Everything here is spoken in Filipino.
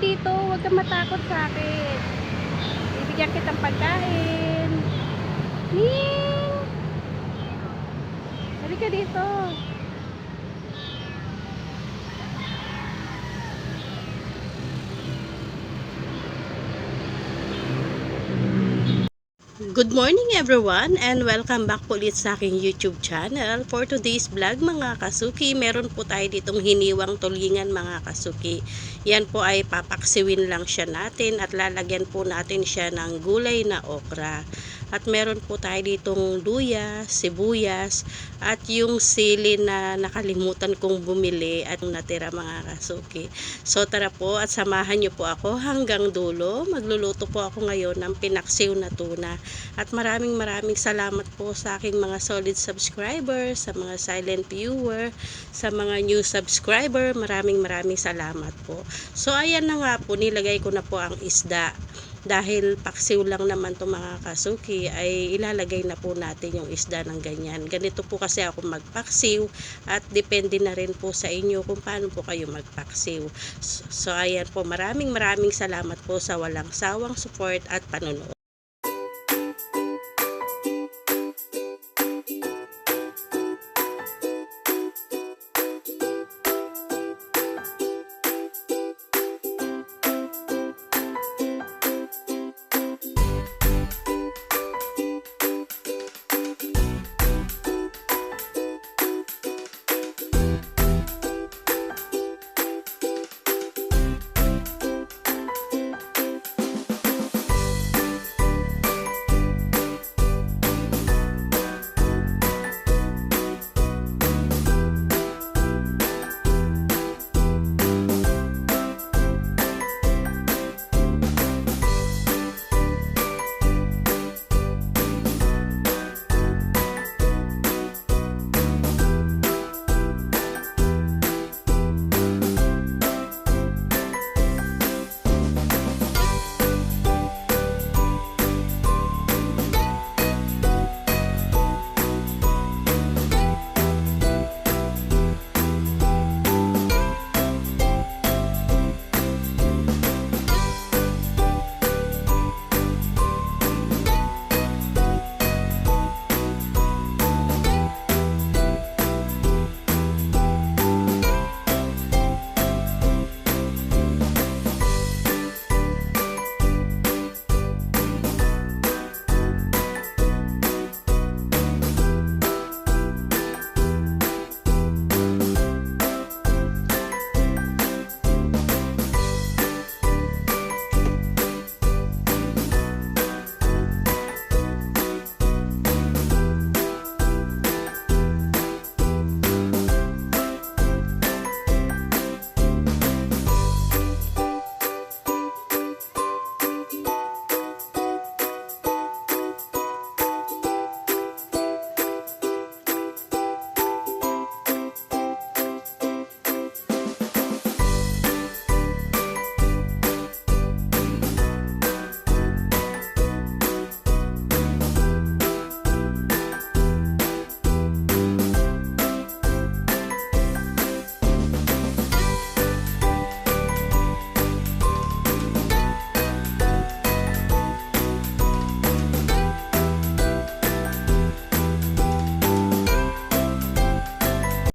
dito, huwag kang matakot sa akin. Bibigyan kitang pagkain. Ning! Halika dito. Good morning everyone and welcome back po ulit sa aking YouTube channel. For today's vlog mga kasuki, meron po tayo ditong hiniwang tulingan mga kasuki. Yan po ay papaksiwin lang siya natin at lalagyan po natin siya ng gulay na okra. At meron po tayo ditong luya, sibuyas at yung sili na nakalimutan kong bumili at natira mga kasuki. So tara po at samahan niyo po ako hanggang dulo. Magluluto po ako ngayon ng pinaksiw na tuna. At maraming salamat po sa aking mga solid subscribers, sa mga silent viewer, sa mga new subscriber. Maraming salamat po. So ayan na nga po, nilagay ko na po ang isda. Dahil paksiw lang naman to mga kasuki, ay ilalagay na po natin yung isda ng ganyan. Ganito po kasi ako magpaksiw at depende na rin po sa inyo kung paano po kayo magpaksiw. So ayan po, maraming salamat po sa walang sawang support at panonood.